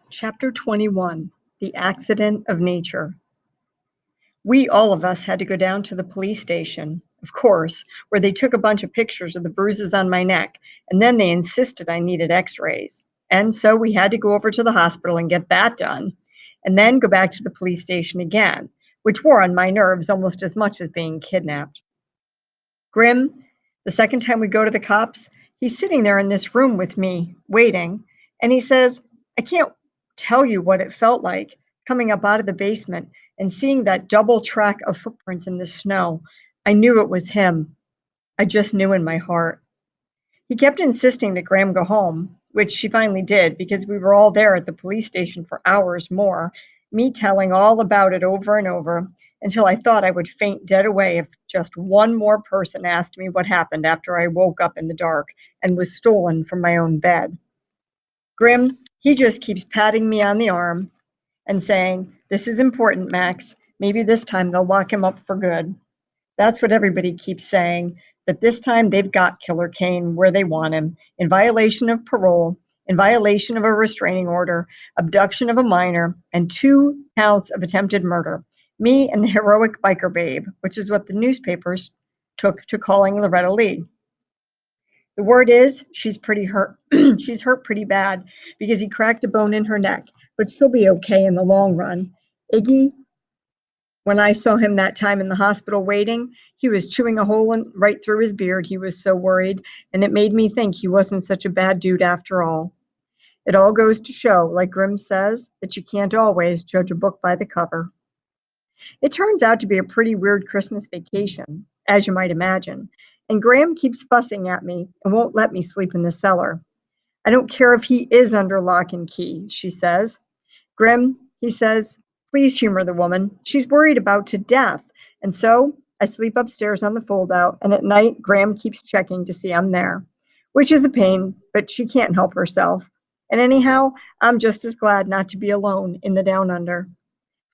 Chapter 21, The Accident of Nature. All of us, had to go down to the police station, of course, where they took a bunch of pictures of the bruises on my neck, and then they insisted I needed x-rays. And so we had to go over to the hospital and get that done, and then go back to the police station again, which wore on my nerves almost as much as being kidnapped. Grim, the second time we go to the cops, he's sitting there in this room with me, waiting, and he says, I can't tell you what it felt like coming up out of the basement and seeing that double track of footprints in the snow. I knew it was him. I just knew in my heart. He kept insisting that Graham go home, which she finally did because we were all there at the police station for hours more, me telling all about it over and over until I thought I would faint dead away if just one more person asked me what happened after I woke up in the dark and was stolen from my own bed. Grim, he just keeps patting me on the arm and saying, This is important, Max. Maybe this time they'll lock him up for good. That's what everybody keeps saying, that this time they've got Killer Kane where they want him, in violation of parole, in violation of a restraining order, abduction of a minor, and 2 counts of attempted murder. Me and the heroic biker babe, which is what the newspapers took to calling Loretta Lee. The word is she's pretty hurt. She's hurt pretty bad because he cracked a bone in her neck, but she'll be okay in the long run. Iggy, when I saw him that time in the hospital waiting, he was chewing a hole right through his beard. He was so worried, and it made me think he wasn't such a bad dude after all. It all goes to show, like Grimm says, that you can't always judge a book by the cover. It turns out to be a pretty weird Christmas vacation, as you might imagine, and Graham keeps fussing at me and won't let me sleep in the cellar. I don't care if he is under lock and key, she says. Grim, he says, please humor the woman. She's worried about to death. And so I sleep upstairs on the fold out, and at night, Graham keeps checking to see I'm there, which is a pain, but she can't help herself. And anyhow, I'm just as glad not to be alone in the down under.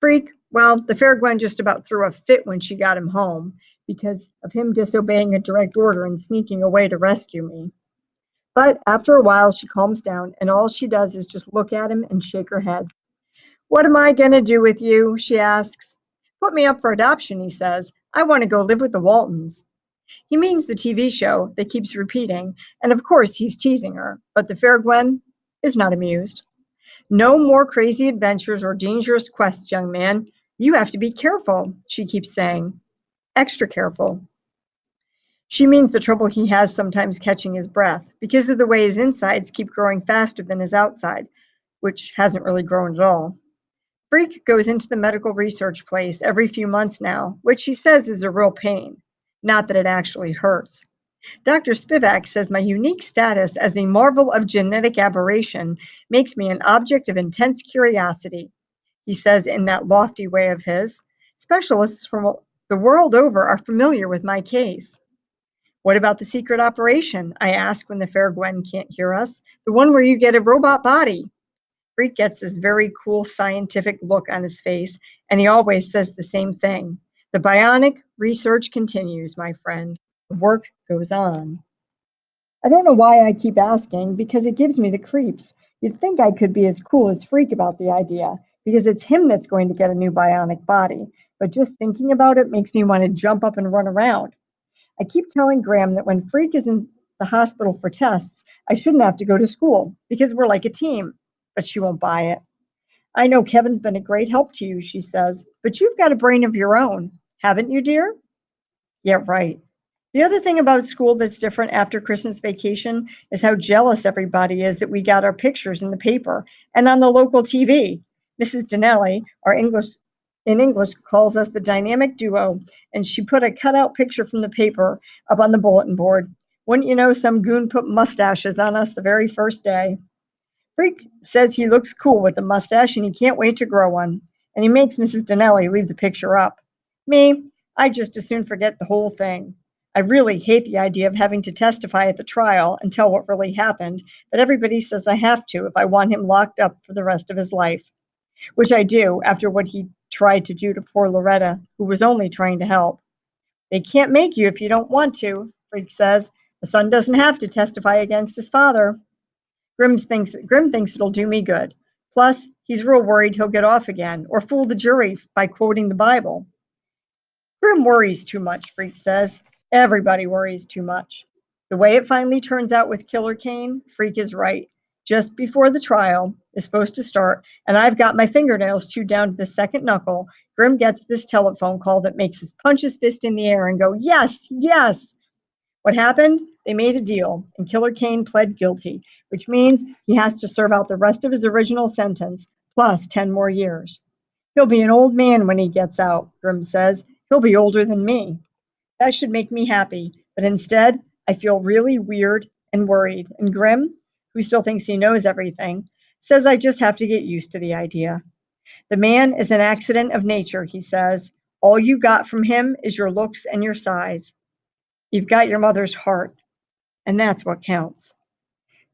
Freak, well, the fair Gwen just about threw a fit when she got him home because of him disobeying a direct order and sneaking away to rescue me. But after a while, she calms down, and all she does is just look at him and shake her head. What am I going to do with you? She asks. Put me up for adoption, he says. I want to go live with the Waltons. He means the TV show that keeps repeating, and of course he's teasing her, but the fair Gwen is not amused. No more crazy adventures or dangerous quests, young man. You have to be careful, she keeps saying. Extra careful. She means the trouble he has sometimes catching his breath because of the way his insides keep growing faster than his outside, which hasn't really grown at all. Freak goes into the medical research place every few months now, which he says is a real pain. Not that it actually hurts. Dr. Spivak says my unique status as a marvel of genetic aberration makes me an object of intense curiosity, he says in that lofty way of his. Specialists from the world over are familiar with my case. What about the secret operation? I ask when the fair Gwen can't hear us. The one where you get a robot body. Freak gets this very cool scientific look on his face, and he always says the same thing. The bionic research continues, my friend. The work goes on. I don't know why I keep asking, because it gives me the creeps. You'd think I could be as cool as Freak about the idea, because it's him that's going to get a new bionic body. But just thinking about it makes me want to jump up and run around. I keep telling Graham that when Freak is in the hospital for tests, I shouldn't have to go to school because we're like a team. But she won't buy it. I know Kevin's been a great help to you, she says, but you've got a brain of your own, haven't you, dear? Yeah, right. The other thing about school that's different after Christmas vacation is how jealous everybody is that we got our pictures in the paper and on the local TV. Mrs. Donnelly, our English calls us the dynamic duo, and she put a cutout picture from the paper up on the bulletin board. Wouldn't you know, some goon put mustaches on us the very first day. Freak says he looks cool with a mustache and he can't wait to grow one, and he makes Mrs. Donnelly leave the picture up. Me, I just as soon forget the whole thing. I really hate the idea of having to testify at the trial and tell what really happened, but everybody says I have to if I want him locked up for the rest of his life, which I do after what he tried to do to poor Loretta, who was only trying to help. They can't make you if you don't want to, Freak says. The son doesn't have to testify against his father. Grim thinks it'll do me good. Plus, he's real worried he'll get off again or fool the jury by quoting the Bible. Grim worries too much, Freak says. Everybody worries too much. The way it finally turns out with Killer Kane, Freak is right. Just before the trial is supposed to start, and I've got my fingernails chewed down to the second knuckle, Grim gets this telephone call that makes us punch his fist in the air and go, yes, yes. What happened? They made a deal, and Killer Kane pled guilty, which means he has to serve out the rest of his original sentence, plus 10 more years. He'll be an old man when he gets out, Grim says. He'll be older than me. That should make me happy, but instead, I feel really weird and worried. And Grim, who still thinks he knows everything, says I just have to get used to the idea. The man is an accident of nature, he says. All you got from him is your looks and your size. You've got your mother's heart, and that's what counts.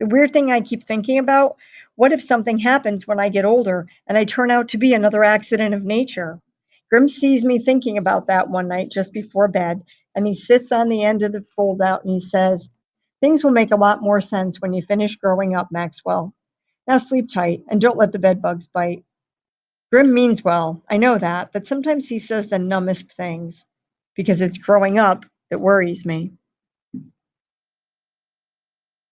The weird thing I keep thinking about, what if something happens when I get older and I turn out to be another accident of nature? Grim sees me thinking about that one night just before bed, and he sits on the end of the fold out and he says, things will make a lot more sense when you finish growing up, Maxwell. Now sleep tight and don't let the bed bugs bite. Grim means well, I know that, but sometimes he says the numbest things because it's growing up that worries me.